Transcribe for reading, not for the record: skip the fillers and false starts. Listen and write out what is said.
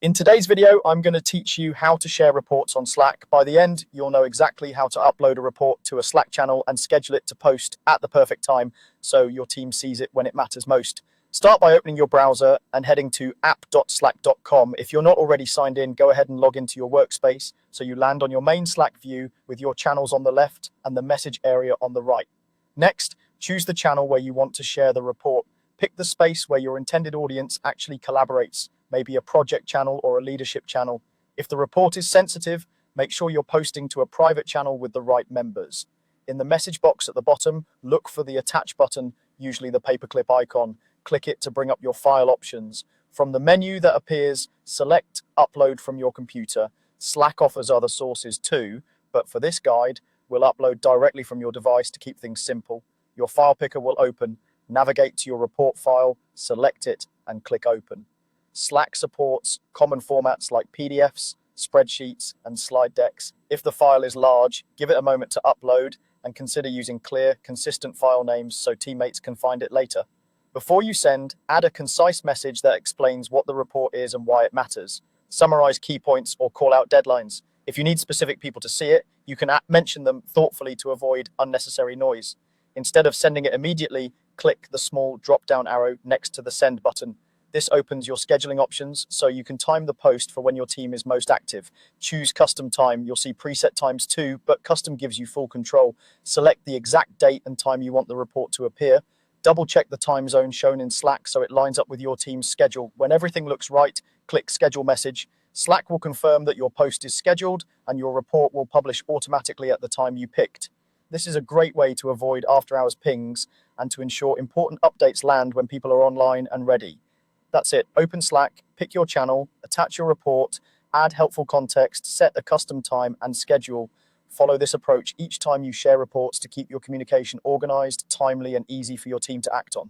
In today's video, I'm going to teach you how to share reports on Slack. By the end, you'll know exactly how to upload a report to a Slack channel and schedule it to post at the perfect time so your team sees it when it matters most. Start by opening your browser and heading to app.slack.com. If you're not already signed in, go ahead and log into your workspace so you land on your main Slack view with your channels on the left and the message area on the right. Next, choose the channel where you want to share the report. Pick the space where your intended audience actually collaborates, maybe a project channel or a leadership channel. If the report is sensitive, make sure you're posting to a private channel with the right members. In the message box at the bottom, look for the attach button, usually the paperclip icon. Click it to bring up your file options. From the menu that appears, select Upload from your computer. Slack offers other sources too, but for this guide, we'll upload directly from your device to keep things simple. Your file picker will open. Navigate to your report file, select it, and click Open. Slack supports common formats like PDFs, spreadsheets, and slide decks. If the file is large, give it a moment to upload and consider using clear, consistent file names so teammates can find it later. Before you send, add a concise message that explains what the report is and why it matters. Summarize key points or call out deadlines. If you need specific people to see it, you can mention them thoughtfully to avoid unnecessary noise. Instead of sending it immediately, click the small drop-down arrow next to the send button. This opens your scheduling options so you can time the post for when your team is most active. Choose custom time. You'll see preset times too, but custom gives you full control. Select the exact date and time you want the report to appear. Double check the time zone shown in Slack so it lines up with your team's schedule. When everything looks right, click schedule message. Slack will confirm that your post is scheduled and your report will publish automatically at the time you picked. This is a great way to avoid after-hours pings and to ensure important updates land when people are online and ready. That's it. Open Slack, pick your channel, attach your report, add helpful context, set a custom time, and schedule. Follow this approach each time you share reports to keep your communication organized, timely, and easy for your team to act on.